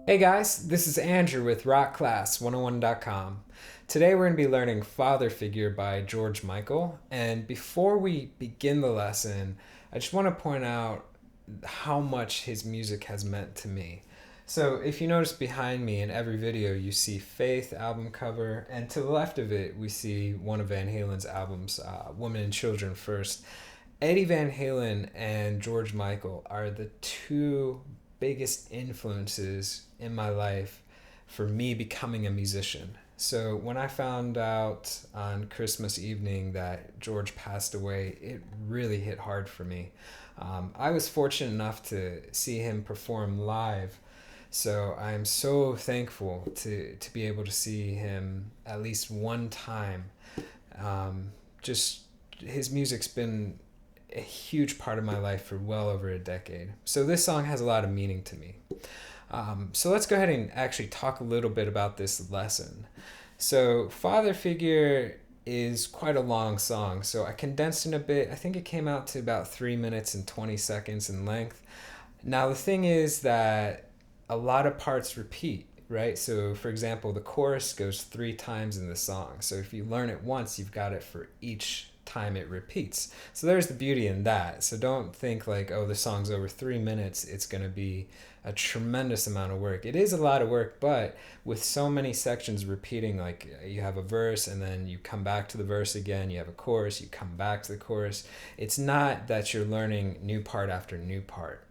Hey guys, this is Andrew with rockclass101.com. Today we're going to be learning Father Figure by George Michael. And before we begin the lesson, I just want to point out how much his music has meant to me. So if you notice behind me in every video, you see Faith album cover, and to the left of it, we see one of Van Halen's albums, Women and Children First. Eddie Van Halen and George Michael are the two biggest influences in my life for me becoming a musician. So when I found out on Christmas evening that George passed away, it really hit hard for me. I was fortunate enough to see him perform live, so I'm so thankful to be able to see him at least one time. Just his music's been a huge part of my life for well over a decade. So this song has a lot of meaning to me. So let's go ahead and actually talk a little bit about this lesson. So Father Figure is quite a long song, so I condensed it a bit. I think it came out to about 3 minutes and 20 seconds in length. Now the thing is that a lot of parts repeat, right? So for example, the chorus goes 3 times in the song. So if you learn it once, you've got it for each time it repeats. So there's the beauty in that. So don't think like, oh, the song's over 3 minutes, it's going to be a tremendous amount of work. It is a lot of work, but with so many sections repeating, like you have a verse and then you come back to the verse again, you have a chorus, you come back to the chorus. It's not that you're learning new part after new part.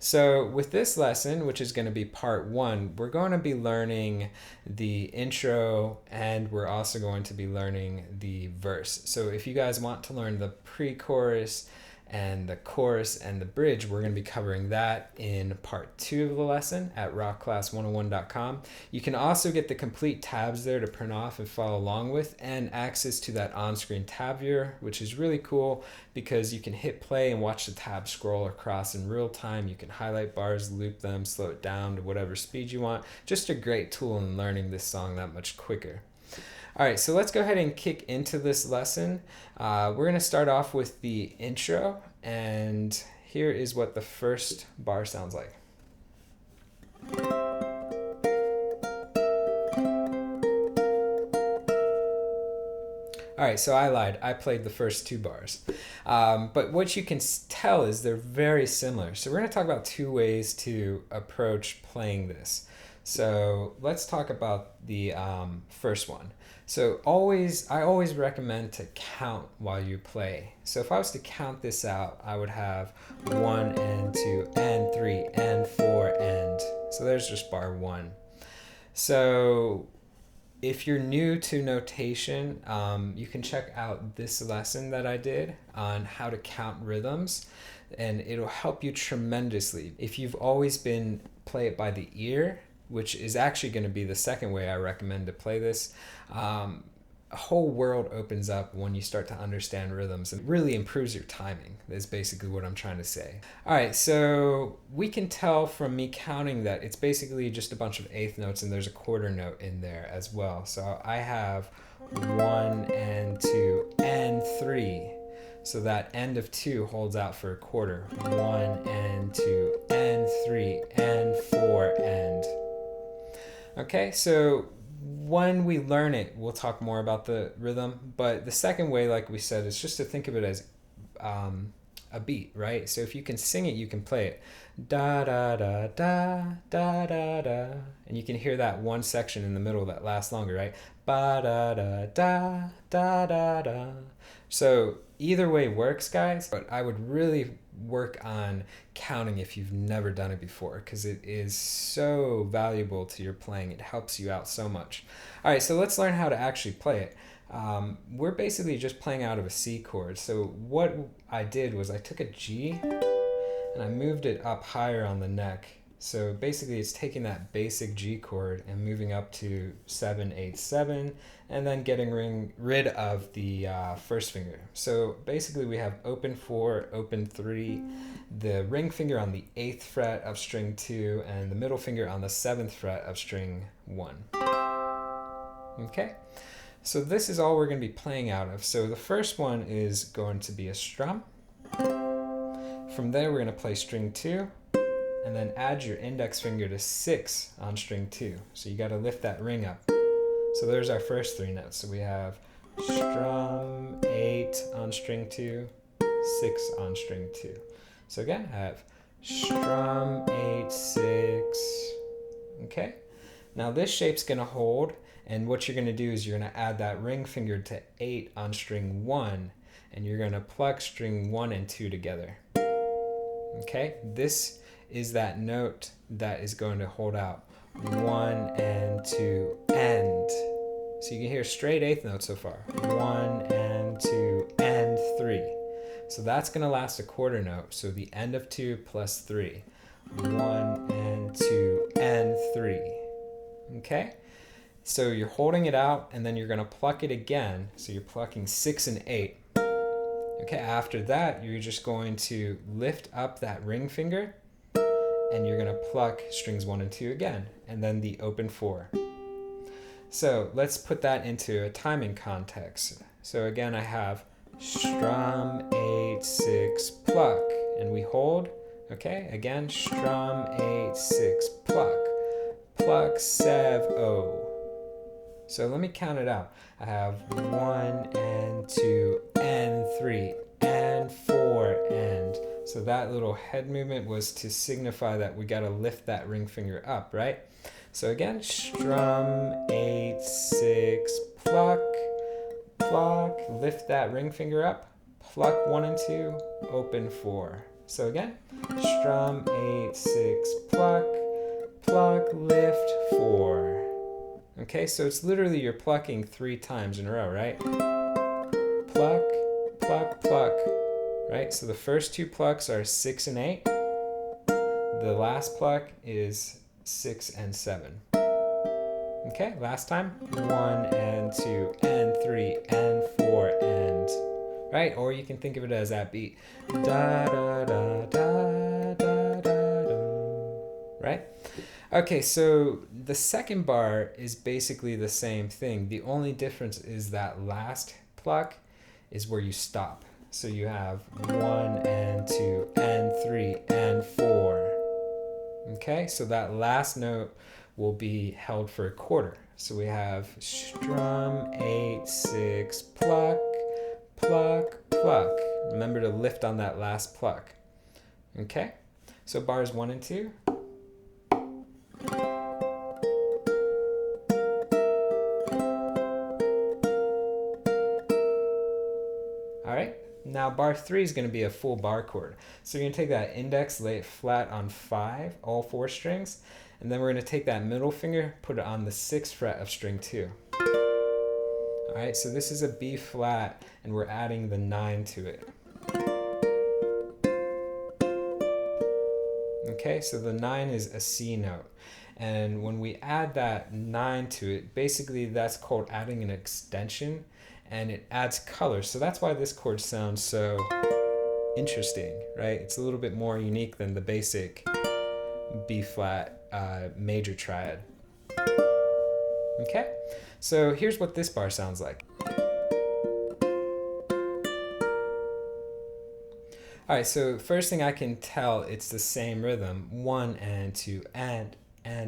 So with this lesson, which is going to be part 1, we're going to be learning the intro and we're also going to be learning the verse. So if you guys want to learn the pre-chorus and the chorus and the bridge, we're going to be covering that in part 2 of the lesson at rockclass101.com. You can also get the complete tabs there to print off and follow along with, and access to that on-screen tab viewer, which is really cool because you can hit play and watch the tab scroll across in real time. You can highlight bars, loop them, slow it down to whatever speed you want. Just a great tool in learning this song that much quicker. All right, so let's go ahead and kick into this lesson. We're going to start off with the intro, and here is what the first bar sounds like. All right, so I lied. I played the first 2 bars. But what you can tell is they're very similar. So we're going to talk about 2 ways to approach playing this. So let's talk about the first one. So I always recommend to count while you play. So if I was to count this out, I would have 1 and 2 and 3 and 4 and. So there's just bar 1. So if you're new to notation, you can check out this lesson that I did on how to count rhythms, and it'll help you tremendously. If you've always been play it by the ear, which is actually going to be the second way I recommend to play this, a whole world opens up when you start to understand rhythms, and really improves your timing, is basically what I'm trying to say. All right, so we can tell from me counting that it's basically just a bunch of eighth notes, and there's a quarter note in there as well. So I have 1 and 2 and 3. So that end of 2 holds out for a quarter. 1 and 2 and 3 and 4 and. Okay, so when we learn it, we'll talk more about the rhythm. But the second way, like we said, is just to think of it as a beat, right? So if you can sing it, you can play it. Da da da da da da da. And you can hear that one section in the middle that lasts longer, right? Ba da da da da da da. So either way works, guys, but I would really work on counting if you've never done it before, because it is so valuable to your playing. It helps you out so much. All right, so let's learn how to actually play it. We're basically just playing out of a C chord. So what I did was I took a G and I moved it up higher on the neck. So basically it's taking that basic G chord and moving up to 7, 8, 7, and then getting rid of the first finger. So basically we have open 4, open 3, the ring finger on the 8th fret of string 2, and the middle finger on the 7th fret of string 1. Okay, so this is all we're going to be playing out of. So the first one is going to be a strum. From there we're going to play string 2, and then add your index finger to 6 on string 2. So you got to lift that ring up. So there's our first 3 notes. So we have strum 8 on string 2, 6 on string 2. So again, I have strum 8, 6. Okay? Now this shape's going to hold, and what you're going to do is you're going to add that ring finger to 8 on string 1, and you're going to pluck string 1 and 2 together. Okay? This is that note that is going to hold out 1 and 2 and. So you can hear straight 8th notes so far. 1 and 2 and 3. So that's going to last a quarter note. So the end of 2 plus 3. 1 and 2 and 3. Okay? So you're holding it out, and then you're going to pluck it again. So you're plucking 6 and 8. Okay, after that, you're just going to lift up that ring finger, and you're going to pluck strings 1 and 2 again, and then the open 4. So let's put that into a timing context. So again, I have strum 8, 6, pluck, and we hold. Okay, again, strum 8, 6, pluck, pluck 7, 0. So let me count it out. I have 1 and 2 and 3 and 4 and. So that little head movement was to signify that we got to lift that ring finger up, right? So again, strum 8, 6, pluck, pluck, lift that ring finger up, pluck 1 and 2, open 4. So again, strum 8, 6, pluck, pluck, lift 4. Okay, so it's literally you're plucking 3 times in a row, right? Pluck, pluck, pluck, right? So the first 2 plucks are 6 and 8. The last pluck is 6 and 7. Okay, last time. 1 and 2 and 3 and 4 and. Right? Or you can think of it as that beat. Da da da da da da da. Right? Okay, so the second bar is basically the same thing. The only difference is that last pluck is where you stop. So you have 1 and 2 and 3 and 4. Okay, so that last note will be held for a quarter. So we have strum 8, 6, pluck, pluck, pluck. Remember to lift on that last pluck. Okay, so bars 1 and 2. All right, now bar 3 is going to be a full bar chord. So you're going to take that index, lay it flat on 5, all 4 strings, and then we're going to take that middle finger, put it on the 6th fret of string 2. All right, so this is a B flat, and we're adding the 9 to it. Okay, so the 9 is a C note. And when we add that 9 to it, basically that's called adding an extension, and it adds color. So that's why this chord sounds so interesting, right? It's a little bit more unique than the basic B flat major triad. Okay, so here's what this bar sounds like. All right, so first thing I can tell, it's the same rhythm, 1 and 2 and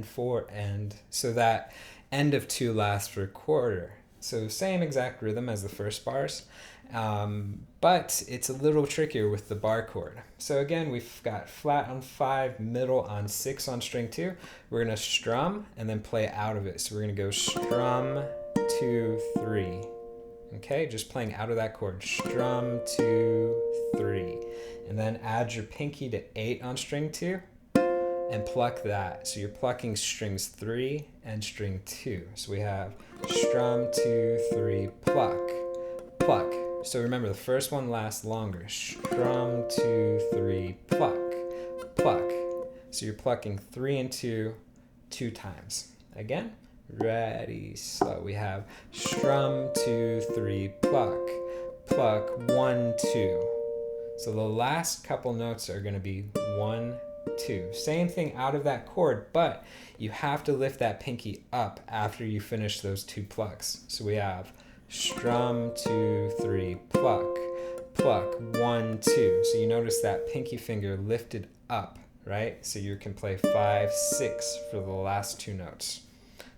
4 and. So that end of 2 lasts for a quarter. So same exact rhythm as the first bars, but it's a little trickier with the bar chord. So again, we've got flat on 5, middle on 6 on string 2. We're going to strum and then play out of it. So we're going to go strum, 2, 3. Okay, just playing out of that chord. Strum, 2, 3. And then add your pinky to 8 on string 2 and pluck that. So you're plucking strings 3 and string 2. So we have strum, 2, 3, pluck, pluck. So remember, the first one lasts longer. Strum, 2, 3, pluck, pluck. So you're plucking 3 and 2 2 times. Again, ready, slow. We have strum, 2, 3, pluck, pluck, 1, 2. So the last couple notes are going to be 1, 2. Same thing out of that chord, but you have to lift that pinky up after you finish those 2 plucks. So we have strum, 2, 3, pluck, pluck, 1, 2. So you notice that pinky finger lifted up right? So you can play 5, 6 for the last two notes.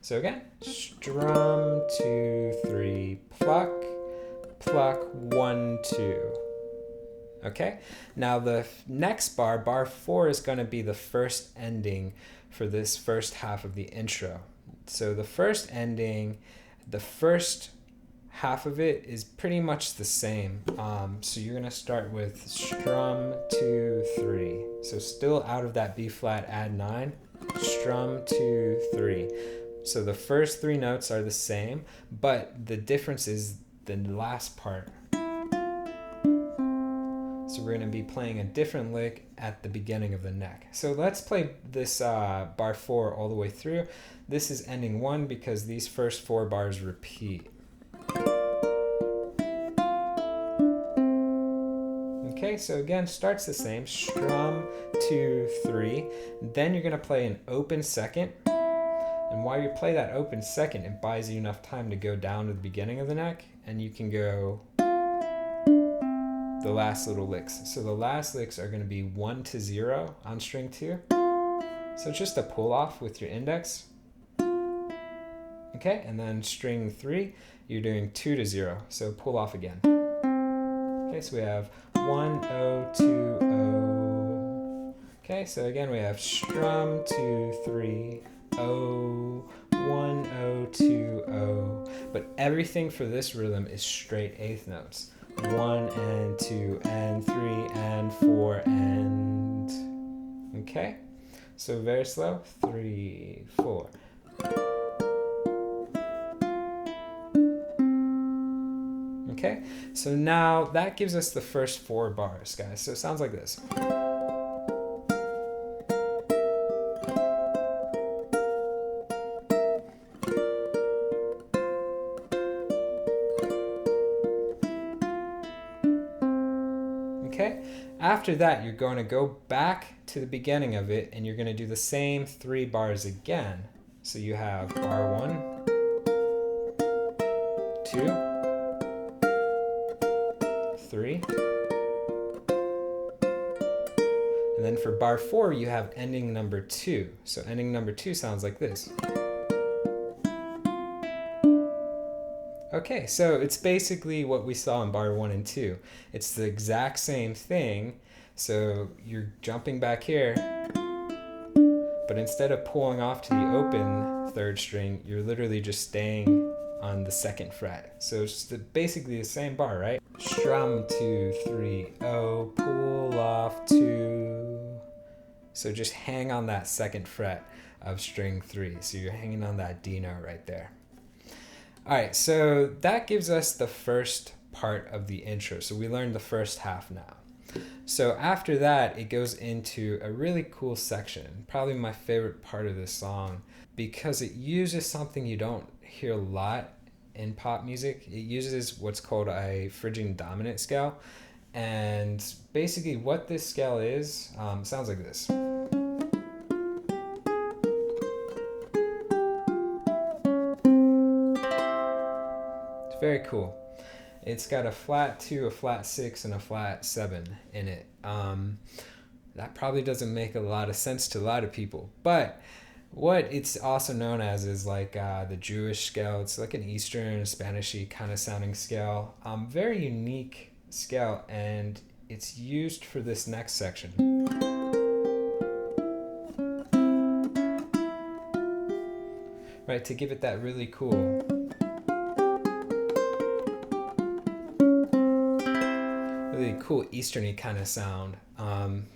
So again, strum, 2, 3, pluck, pluck, 1, 2. Okay, now the next bar, bar 4, is going to be the first ending for this first half of the intro. So the first ending, the first half of it is pretty much the same. So you're going to start with strum, 2, 3. So still out of that B flat, add 9, strum, 2, 3. So the first 3 notes are the same, but the difference is the last part. So we're going to be playing a different lick at the beginning of the neck. So let's play this bar 4 all the way through. This is ending 1 because these first 4 bars repeat. Okay, so again, starts the same. Strum, 2, 3. Then you're going to play an open second. And while you play that open second, it buys you enough time to go down to the beginning of the neck, and you can go the last little licks. So the last licks are going to be 1 to 0 on string 2. So just a pull off with your index. Okay, and then string 3, you're doing 2 to 0. So pull off again. Okay, so we have 1, 0, 2, 0. Okay, so again we have strum, 2, 3, 0, 1, 0, 2, 0. But everything for this rhythm is straight eighth notes. 1 and 2 and 3 and 4 and... Okay, so very slow. 3, 4. Okay, so now that gives us the first 4 bars, guys. So it sounds like this. Okay, after that, you're going to go back to the beginning of it and you're going to do the same 3 bars again. So you have bar 1, 2, 3. And then for bar 4, you have ending number 2. So ending number 2 sounds like this. Okay, so it's basically what we saw in bar 1 and 2. It's the exact same thing. So you're jumping back here, but instead of pulling off to the open 3rd string, you're literally just staying on the 2nd fret. So it's basically the same bar, right? Strum, 2, 3, 0, pull off 2. So just hang on that 2nd fret of string 3. So you're hanging on that D note right there. All right, so that gives us the first part of the intro. So we learned the first half now. So after that, it goes into a really cool section, probably my favorite part of this song, because it uses something you don't hear a lot in pop music. It uses what's called a Phrygian dominant scale. And basically what this scale is, sounds like this. Very cool. It's got a flat 2, a flat 6, and a flat 7 in it. That probably doesn't make a lot of sense to a lot of people, but what it's also known as is like the Jewish scale. It's like an Eastern Spanishy kind of sounding scale. Very unique scale, and it's used for this next section. Right, to give it that really cool Easterny kind of sound.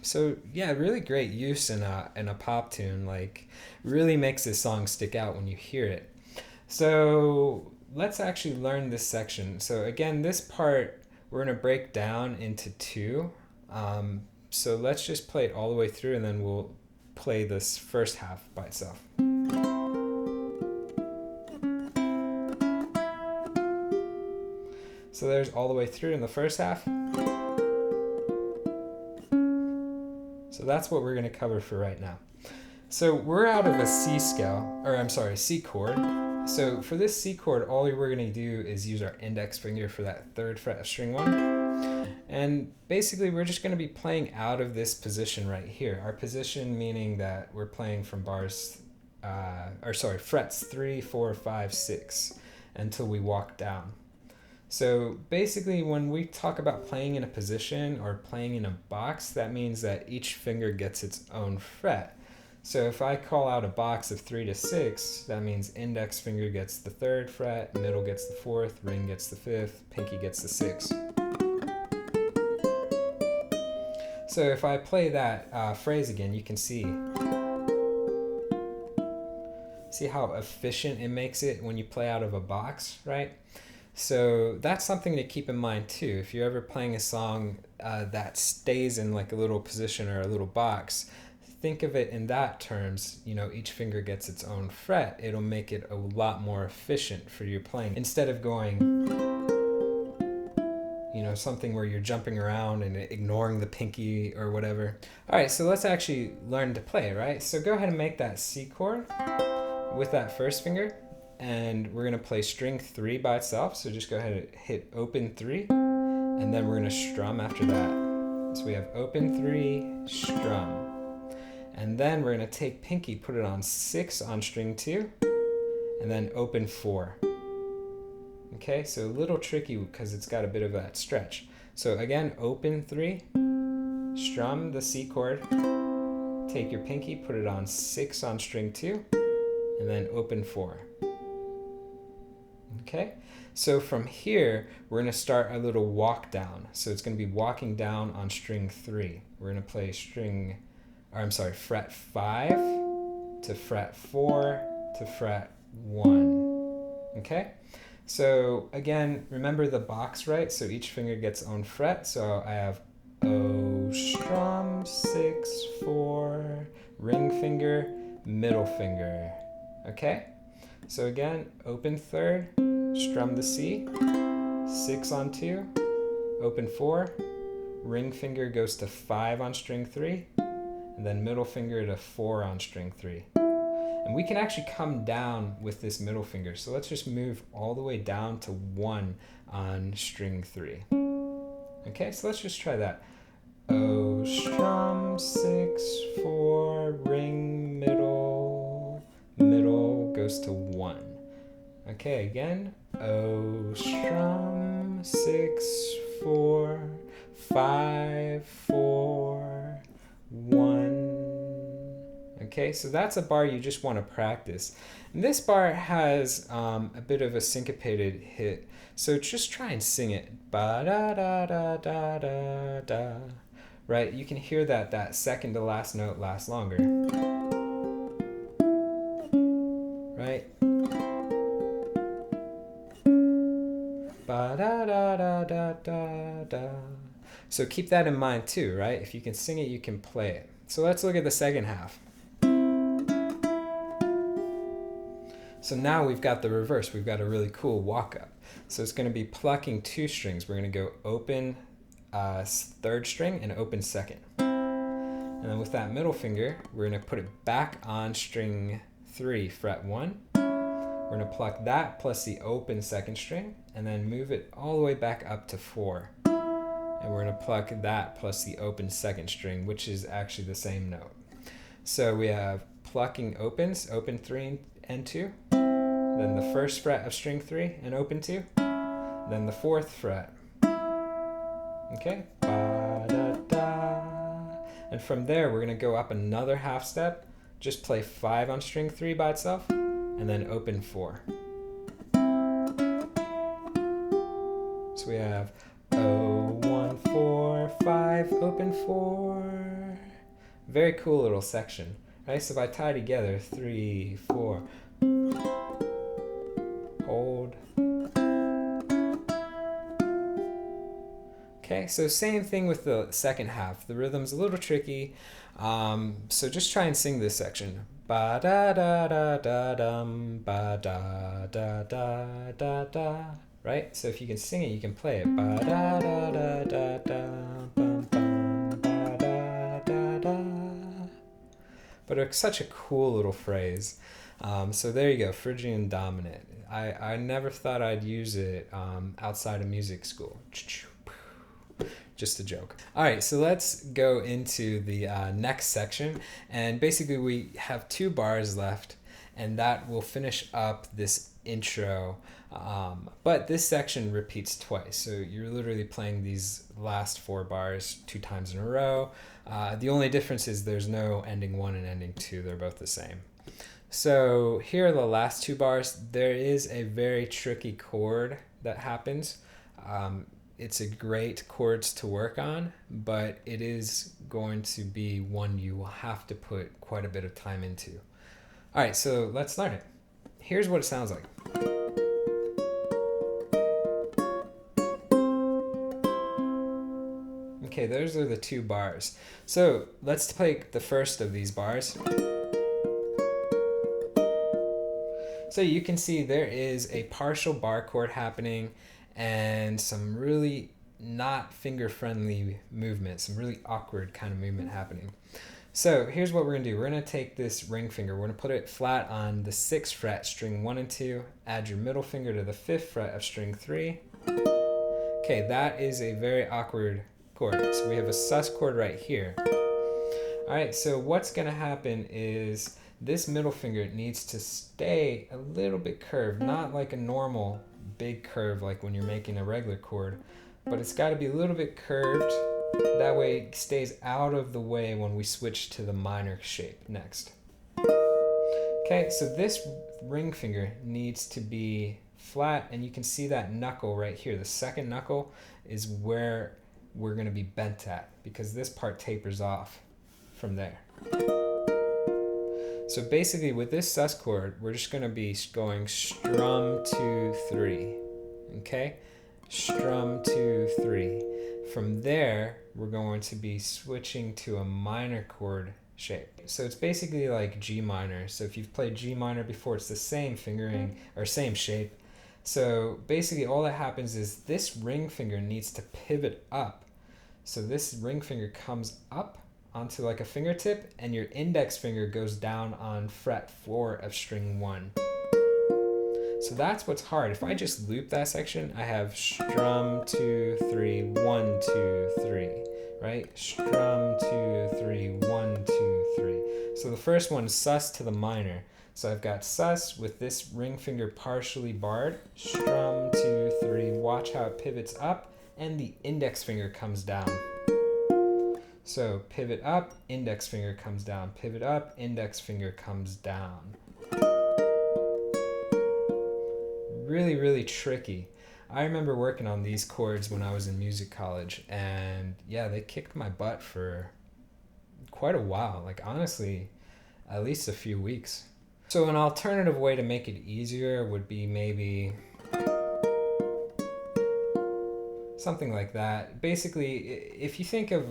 So yeah, really great use in a pop tune. Like, really makes this song stick out when you hear it. So let's actually learn this section. So again, this part we're gonna break down into 2. So let's just play it all the way through, and then we'll play this first half by itself. So there's all the way through in the first half. So that's what we're going to cover for right now. So we're out of a C scale, or I'm sorry, C chord. So for this C chord, all we're going to do is use our index finger for that 3rd fret of string 1. And basically we're just going to be playing out of this position right here. Our position meaning that we're playing from frets 3, 4, 5, 6 until we walk down. So basically when we talk about playing in a position or playing in a box, that means that each finger gets its own fret. So if I call out a box of 3 to 6, that means index finger gets the 3rd fret, middle gets the 4th, ring gets the 5th, pinky gets the 6th. So if I play that phrase again, you can see how efficient it makes it when you play out of a box, right? So that's something to keep in mind too. If you're ever playing a song that stays in like a little position or a little box, think of it in that terms. Each finger gets its own fret. It'll make it a lot more efficient for your playing. Instead of going, something where you're jumping around and ignoring the pinky or whatever. All right, so let's actually learn to play, right? So go ahead and make that C chord with that first finger. And we're going to play string 3 by itself. So just go ahead and hit open 3, and then we're going to strum after that. So we have open 3, strum. And then we're going to take pinky, put it on 6 on string 2, and then open 4. Okay, so a little tricky because it's got a bit of that stretch. So again, open 3, strum the C chord, take your pinky, put it on 6 on string 2, and then open 4. Okay, so from here, we're going to start a little walk down. So it's going to be walking down on string 3. We're going to play fret 5 to fret 4 to fret 1. Okay, so again, remember the box, right? So each finger gets its own fret. So I have O, strum, 6, 4, ring finger, middle finger. Okay, so again, open 3rd, strum the C, 6 on 2, open 4, ring finger goes to 5 on string 3, and then middle finger to 4 on string 3. And we can actually come down with this middle finger. So let's just move all the way down to 1 on string 3. Okay, so let's just try that. O, strum, 6, 4, ring, middle goes to 1. Okay, again. O, strum, 6, 4, 5, 4, 1. Okay, so that's a bar you just want to practice. And this bar has a bit of a syncopated hit, so just try and sing it. Ba da da da da da da. Right, you can hear that second to last note lasts longer. Right? Ba da da da da da da. So keep that in mind too, right? If you can sing it, you can play it. So let's look at the second half. So now we've got the reverse. We've got a really cool walk up. So it's going to be plucking 2 strings. We're going to go open 3rd string and open 2nd. And then with that middle finger, we're going to put it back on string 3, fret 1. We're going to pluck that plus the open 2nd string and then move it all the way back up to 4. And we're going to pluck that plus the open 2nd string, which is actually the same note. So we have plucking opens, open 3 and 2, then the 1st fret of string 3 and open 2, then the 4th fret. Okay, ba da da. And from there we're going to go up another half step, just play 5 on string 3 by itself, and then open 4. So we have O, 1, 4, 5, open 4. Very cool little section. Right, so if I tie together 3, 4, hold. Okay, so same thing with the second half. The rhythm's a little tricky, so just try and sing this section. Ba da da da da dum, ba da da da da da. Right, so if you can sing it, you can play it. Ba da da da da da, bum bum, ba da da da. But it's such a cool little phrase. So there you go, Phrygian dominant. I never thought I'd use it outside of music school. Just a joke. All right, so let's go into the next section. And basically we have 2 bars left, and that will finish up this intro. But this section repeats twice. So you're literally playing these last 4 bars 2 times in a row. The only difference is there's no ending 1 and ending 2. They're both the same. So here are the last 2 bars. There is a very tricky chord that happens. It's a great chords to work on, but it is going to be one you will have to put quite a bit of time into. All right, so let's learn it. Here's what it sounds like. Okay, those are the 2 bars. So let's play the first of these bars. So you can see there is a partial bar chord happening and some really not finger-friendly movement, some really awkward kind of movement happening. So here's what we're going to do. We're going to take this ring finger. We're going to put it flat on the 6th fret, string 1 and 2. Add your middle finger to the 5th fret of string 3. Okay, that is a very awkward chord. So we have a sus chord right here. All right, so what's going to happen is this middle finger needs to stay a little bit curved, not like a normal big curve like when you're making a regular chord, but it's got to be a little bit curved. That way it stays out of the way when we switch to the minor shape next. Okay, so this ring finger needs to be flat, and you can see that knuckle right here. The second knuckle is where we're going to be bent at, because this part tapers off from there. So basically with this sus chord, we're just going to be going strum 2 3. Okay? Strum 2 3. From there, we're going to be switching to a minor chord shape. So it's basically like G minor. So if you've played G minor before, it's the same fingering or same shape. So basically all that happens is this ring finger needs to pivot up. So this ring finger comes up onto like a fingertip, and your index finger goes down on fret 4 of string 1. So that's what's hard. If I just loop that section, I have strum 2 3 1 2 3, right? Strum 2 3 1 2 3. So the first one is sus to the minor. So I've got sus with this ring finger partially barred, strum 2 3. Watch how it pivots up, and the index finger comes down. So pivot up, index finger comes down. Pivot up, index finger comes down. Really, really tricky. I remember working on these chords when I was in music college, and yeah, they kicked my butt for quite a while. Like honestly, at least a few weeks. So an alternative way to make it easier would be maybe something like that. Basically, if you think of,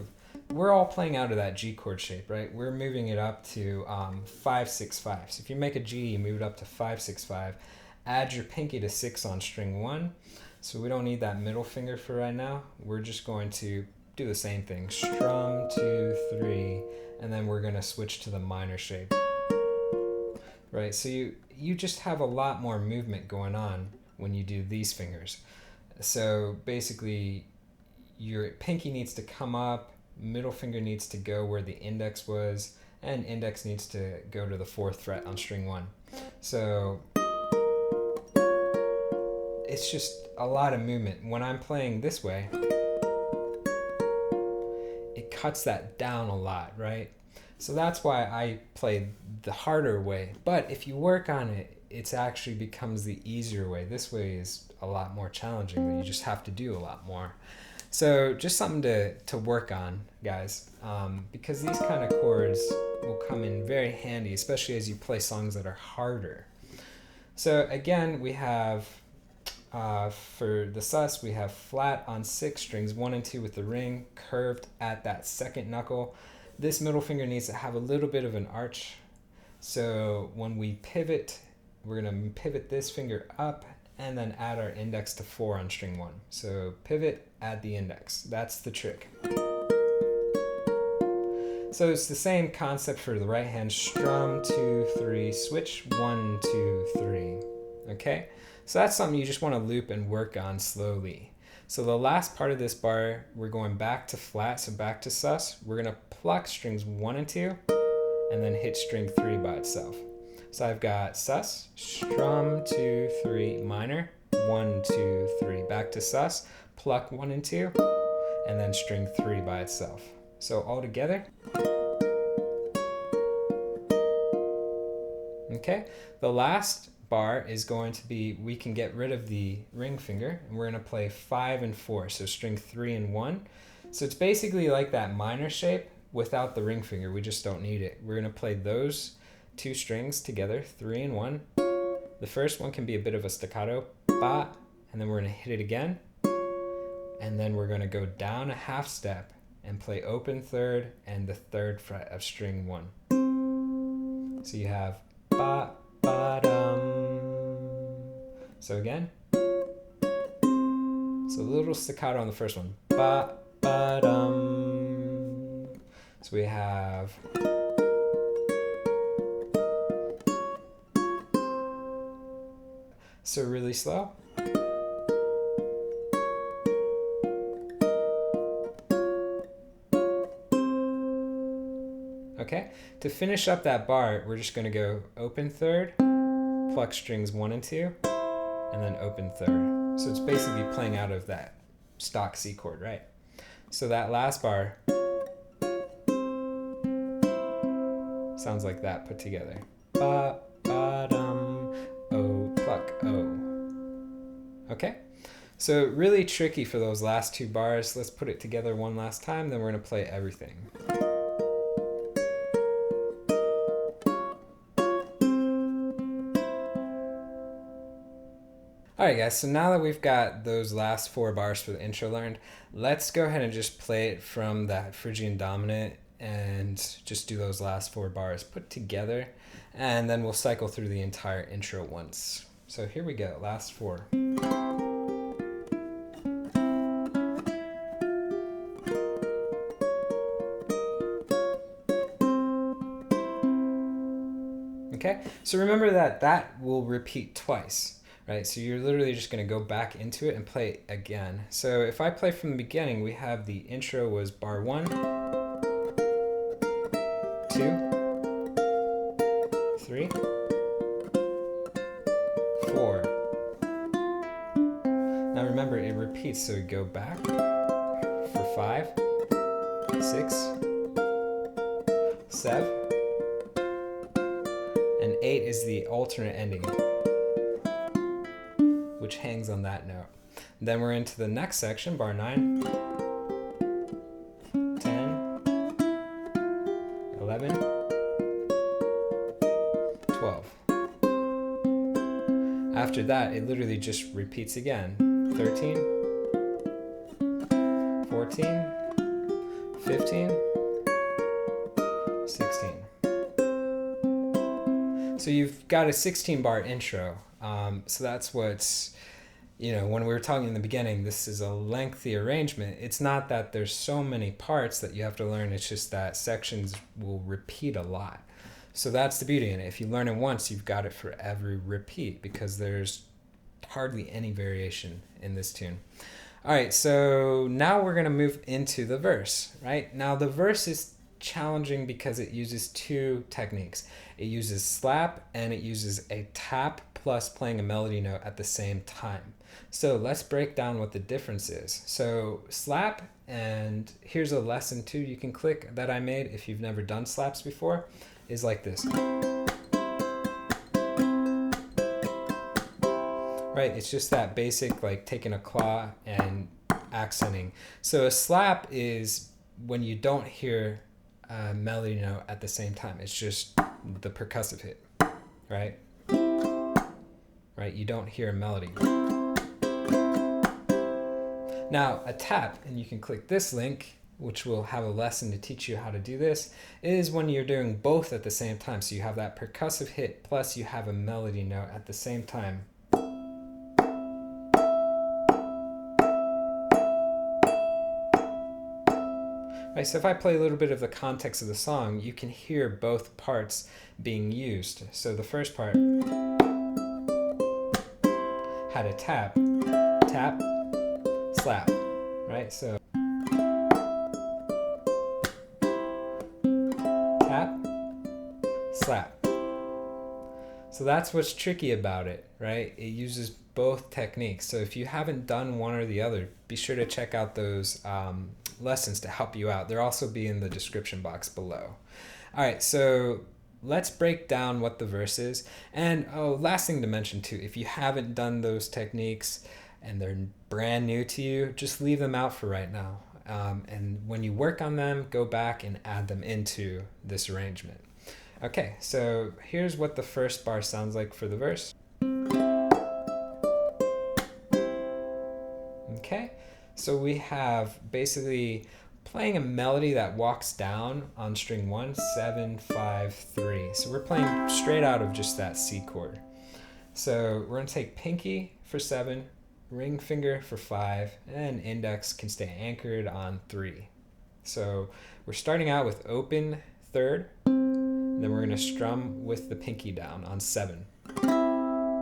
we're all playing out of that G chord shape, right? We're moving it up to 5 6 5. So if you make a G, you move it up to 5 6 5. Add your pinky to 6 on string 1. So we don't need that middle finger for right now. We're just going to do the same thing. Strum 2 3, and then we're going to switch to the minor shape. Right? So you just have a lot more movement going on when you do these fingers. So basically your pinky needs to come up, middle finger needs to go where the index was, and index needs to go to the 4th fret on string 1. So it's just a lot of movement. When I'm playing this way, it cuts that down a lot, right? So that's why I play the harder way. But if you work on it, it actually becomes the easier way. This way is a lot more challenging. You just have to do a lot more. So just something to work on, guys, because these kind of chords will come in very handy, especially as you play songs that are harder. So again, we have, for the sus, we have flat on 6, strings 1 and 2 with the ring, curved at that second knuckle. This middle finger needs to have a little bit of an arch. So when we pivot, we're going to pivot this finger up and then add our index to 4 on string 1. So pivot, add the index. That's the trick. So it's the same concept for the right hand. Strum 2 3, switch 1 2 3. Okay? So that's something you just want to loop and work on slowly. So the last part of this bar, we're going back to flat, so back to sus. We're going to pluck strings 1 and 2, and then hit string 3 by itself. So I've got sus, strum 2, 3, minor, 1, 2, 3, back to sus, pluck 1 and 2, and then string 3 by itself. So all together. Okay, the last bar is going to be, we can get rid of the ring finger, and we're going to play 5 and 4, so string 3 and 1. So it's basically like that minor shape without the ring finger. We just don't need it. We're going to play those 2 strings together, 3 and 1. The first one can be a bit of a staccato, ba, and then we're going to hit it again, and then we're going to go down a half step and play open third and the 3rd fret of string 1. So you have ba, ba, dum. So again, so a little staccato on the first one, ba, ba, dum. So we have so really slow. Okay, to finish up that bar, we're just going to go open third, pluck strings 1 and 2, and then open third. So it's basically playing out of that stock C chord, right? So that last bar sounds like that put together. Ba, ba, dum, oh, pluck, oh. Okay, so really tricky for those last 2 bars. Let's put it together one last time, then we're going to play everything. Alright guys, so now that we've got those last 4 bars for the intro learned, let's go ahead and just play it from that Phrygian dominant and just do those last 4 bars put together, and then we'll cycle through the entire intro once. So here we go, last 4. Okay, so remember that that will repeat twice. Right, so you're literally just going to go back into it and play it again. So if I play from the beginning, we have the intro was bar 1, 2, 3, 4. Now remember, it repeats, so we go back for 5, 6, 7, and 8 is the alternate ending, which hangs on that note. Then we're into the next section, bar 9, 10, 11, 12. After that, it literally just repeats again. 13, 14, 15, 16. So you've got a 16 bar intro. So that's what's, when we were talking in the beginning, this is a lengthy arrangement. It's not that there's so many parts that you have to learn. It's just that sections will repeat a lot. So that's the beauty in it. If you learn it once, you've got it for every repeat because there's hardly any variation in this tune. All right, so now we're going to move into the verse, right? Now the verse is challenging because it uses 2 techniques. It uses slap and it uses a tap plus playing a melody note at the same time. So let's break down what the difference is. So slap, and here's a lesson too you can click that I made if you've never done slaps before, is like this. Right, it's just that basic like taking a claw and accenting. So a slap is when you don't hear a melody note at the same time. It's just the percussive hit, right? Right, you don't hear a melody. Now, a tap, and you can click this link, which will have a lesson to teach you how to do this, is when you're doing both at the same time. So you have that percussive hit, plus you have a melody note at the same time. Right, so if I play a little bit of the context of the song, you can hear both parts being used. So the first part had a tap, tap, slap, right? So tap, slap. So that's what's tricky about it, right? It uses both techniques. So if you haven't done one or the other, be sure to check out those lessons to help you out. They'll also be in the description box below. All right, so let's break down what the verse is. And last thing to mention too, if you haven't done those techniques and they're brand new to you, just leave them out for right now. And when you work on them, go back and add them into this arrangement. Okay, so here's what the first bar sounds like for the verse. Okay, so we have basically playing a melody that walks down on string 1, 7, 5, 3. So we're playing straight out of just that C chord. So we're going to take pinky for 7, ring finger for 5, and index can stay anchored on 3. So we're starting out with open 3rd, then we're going to strum with the pinky down on 7.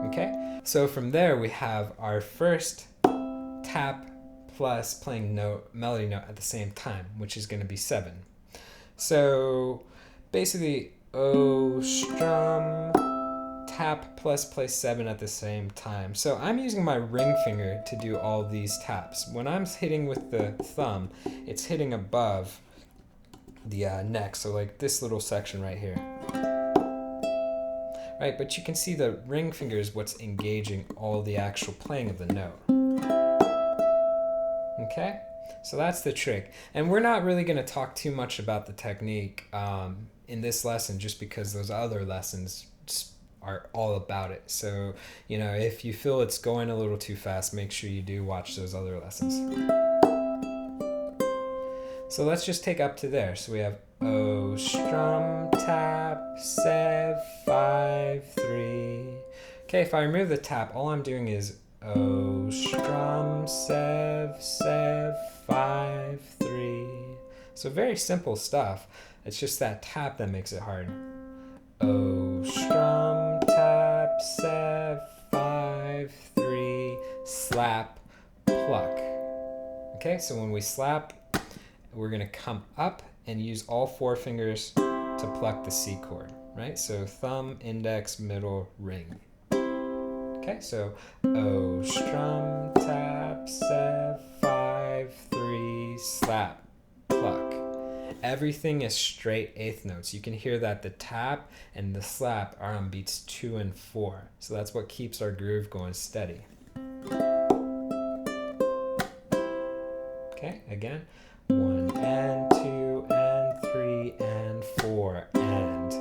Okay, so from there we have our first tap plus playing melody note at the same time, which is going to be 7. So basically, strum, tap plus play 7 at the same time. So I'm using my ring finger to do all these taps. When I'm hitting with the thumb, it's hitting above the neck, so like this little section right here. Right, but you can see the ring finger is what's engaging all the actual playing of the note. Okay, so that's the trick. And we're not really going to talk too much about the technique in this lesson, just because those other lessons are all about it. So, you know, if you feel it's going a little too fast, make sure you do watch those other lessons. So let's just take up to there. So we have O, strum, tap, 7, 5, 3. Okay, if I remove the tap, all I'm doing is O, strum, 7, 5, 3. So very simple stuff. It's just that tap that makes it hard. O, strum, tap, 7, 5, 3, slap, pluck. Okay, so when we slap, we're going to come up and use all 4 fingers to pluck the C chord, right? So thumb, index, middle, ring. Okay, so O, strum, tap, 7, 5, 3, slap, pluck. Everything is straight eighth notes. You can hear that the tap and the slap are on beats 2 and 4. So that's what keeps our groove going steady. Okay, again. 1 and 2 and 3 and 4 and.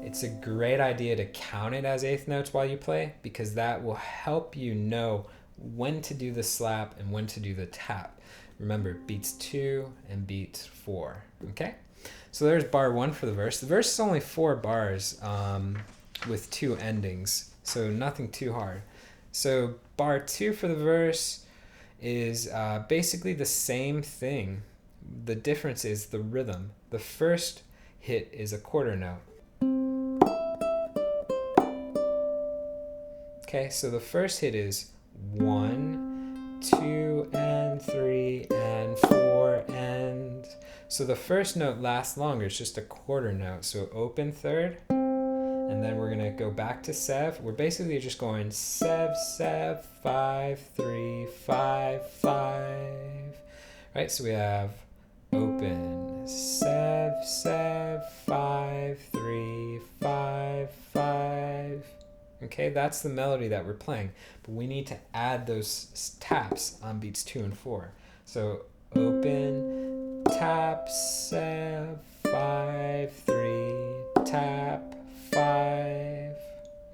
It's a great idea to count it as eighth notes while you play, because that will help you know when to do the slap and when to do the tap. Remember, beats 2 and beat 4. Okay? So there's bar 1 for the verse. The verse is only 4 bars with 2 endings, so nothing too hard. So bar 2 for the verse is basically the same thing. The difference is the rhythm. The first hit is a quarter note. Okay, so the first hit is 1, 2, and 3, and 4, and. So the first note lasts longer. It's just a quarter note. So open 3rd, and then we're going to go back to 7. We're basically just going 7, 7, 5, 3, 5, 5. Right, so we have open 7, 7, 5, 3, 5, 5. Okay, that's the melody that we're playing, but we need to add those taps on beats 2 and 4. So open, tap, 7, 5, 3, tap, 5.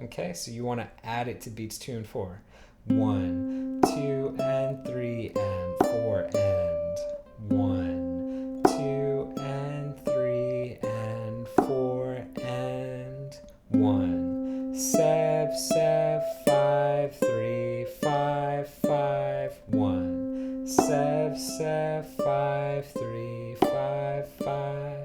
Okay, so you want to add it to beats 2 and 4. 1, 2, and 3, and 4, and. 1, 2, and 3, and 4, and. 1, 7, 7, 5, 3, 5, 5, 1, 7, 7, 5, 3, 5, 5.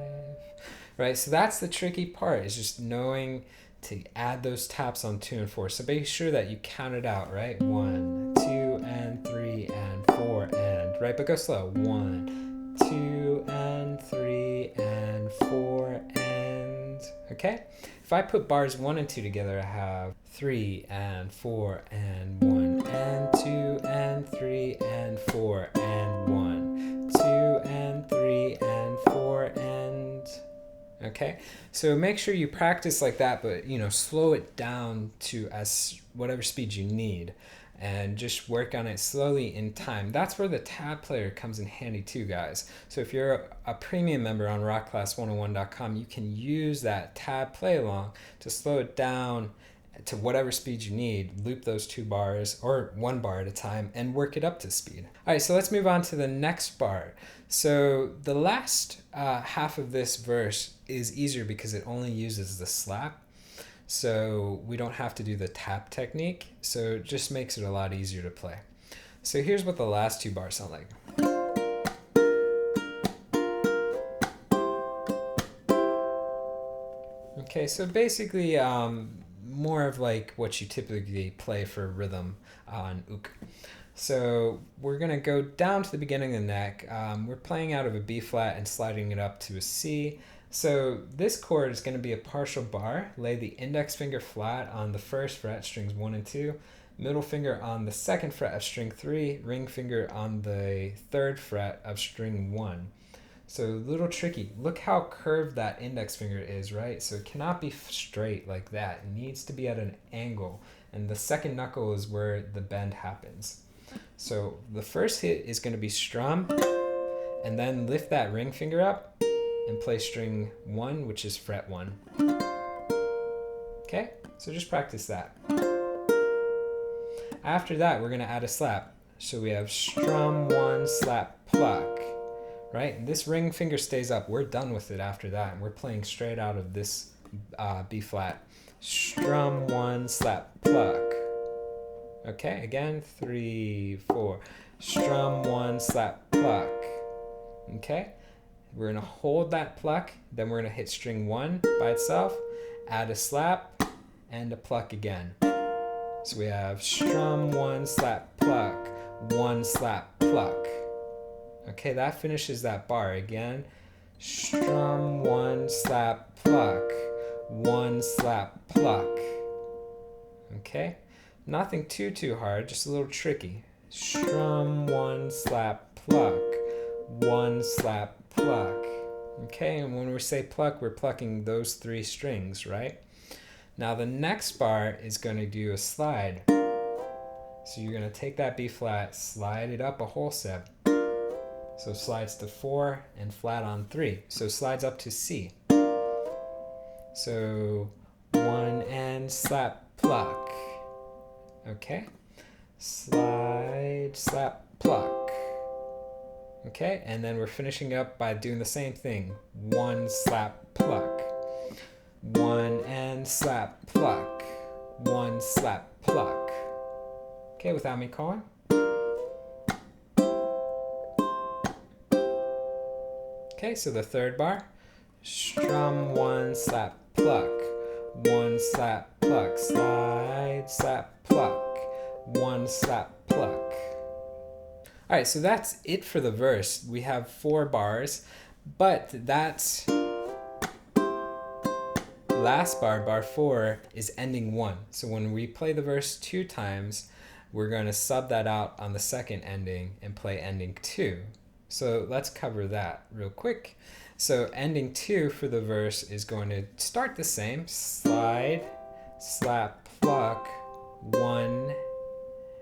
Right, so that's the tricky part, is just knowing to add those taps on 2 and 4. So be sure that you count it out, right? 1, 2, and 3, and 4, and. right? But go slow. 1, 2, and 3, and 4, and... Okay? If I put bars 1 and 2 together, I have 3, and 4, and 1, and 2, and 3, and 4, and 1, 2, and 3, and 4, and... Okay, so make sure you practice like that, but slow it down to as whatever speed you need, and just work on it slowly in time. That's where the tab player comes in handy too, guys. So if you're a premium member on rockclass101.com, you can use that tab play along to slow it down to whatever speed you need, loop those 2 bars or 1 bar at a time, and work it up to speed. All right, so let's move on to the next bar. So the last half of this verse is easier because it only uses the slap. So we don't have to do the tap technique. So it just makes it a lot easier to play. So here's what the last 2 bars sound like. Okay, so basically more of like what you typically play for rhythm on uk. So we're going to go down to the beginning of the neck. We're playing out of a B flat and sliding it up to a C. So this chord is going to be a partial bar. Lay the index finger flat on the 1st fret, strings 1 and 2, middle finger on the 2nd fret of string 3, ring finger on the 3rd fret of string 1. So a little tricky. Look how curved that index finger is, right? So it cannot be straight like that. It needs to be at an angle. And the 2nd knuckle is where the bend happens. So the first hit is going to be strum, and then lift that ring finger up and play string 1, which is fret 1. Okay, so just practice that. After that, we're going to add a slap. So we have strum 1, slap, pluck, right? And this ring finger stays up. We're done with it after that, and we're playing straight out of this B flat. Strum 1, slap, pluck. Okay, again, 3, 4. Strum 1, slap, pluck. Okay, we're going to hold that pluck, then we're going to hit string 1 by itself, add a slap, and a pluck again. So we have strum 1, slap, pluck, 1, slap, pluck. Okay, that finishes that bar. Again, strum 1, slap, pluck, 1, slap, pluck. Okay. Nothing too hard, just a little tricky. Strum 1, slap, pluck, 1, slap, pluck. Okay, and when we say pluck, we're plucking those 3 strings, right? Now the next bar is going to do a slide. So you're going to take that B flat, slide it up a whole step. So slides to 4 and flat on 3. So slides up to C. So 1 and slap, pluck. Okay, slide, slap, pluck. Okay, and then we're finishing up by doing the same thing. 1, slap, pluck. 1 and slap, pluck. 1, slap, pluck. Okay, without me calling. Okay, so the 3rd bar. Strum 1, slap, pluck. 1, slap, pluck. Slide, slap, pluck. 1, slap, pluck. All right, so that's it for the verse. We have 4 bars, but that last bar, bar 4, is ending 1. So when we play the verse 2 times, we're going to sub that out on the 2nd ending and play ending 2. So let's cover that real quick. So ending 2 for the verse is going to start the same. Slide, slap, pluck, 1,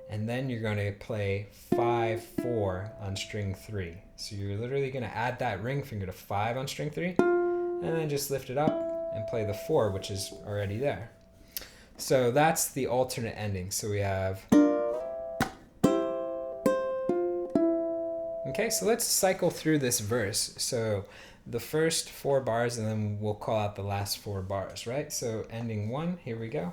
and then you're going to play 5, 4 on string 3. So you're literally going to add that ring finger to 5 on string 3, and then just lift it up and play the 4, which is already there. So that's the alternate ending. So we have... Okay, so let's cycle through this verse. So the first 4 bars, and then we'll call out the last 4 bars, right? So ending 1, here we go.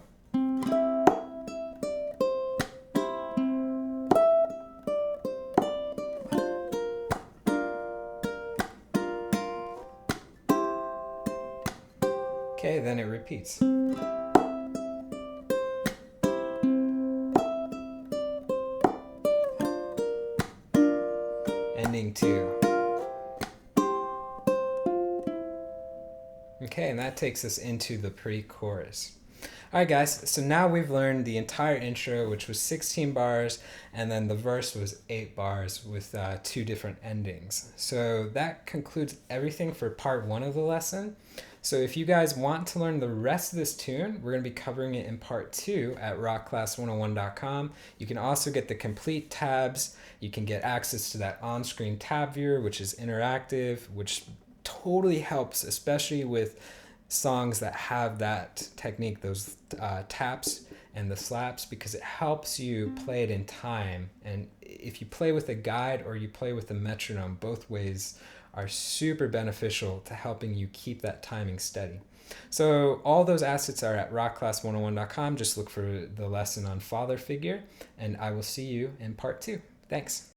Okay, then it repeats. Okay, and that takes us into the pre-chorus. All right, guys, so now we've learned the entire intro, which was 16 bars, and then the verse was 8 bars with 2 different endings. So that concludes everything for part 1 of the lesson. So if you guys want to learn the rest of this tune, we're going to be covering it in part 2 at rockclass101.com. You can also get the complete tabs. You can get access to that on-screen tab viewer, which is interactive, which totally helps, especially with songs that have that technique, those taps and the slaps, because it helps you play it in time. And if you play with a guide or you play with a metronome, both ways are super beneficial to helping you keep that timing steady. So all those assets are at rockclass101.com. Just look for the lesson on father figure, and I will see you in part 2. Thanks.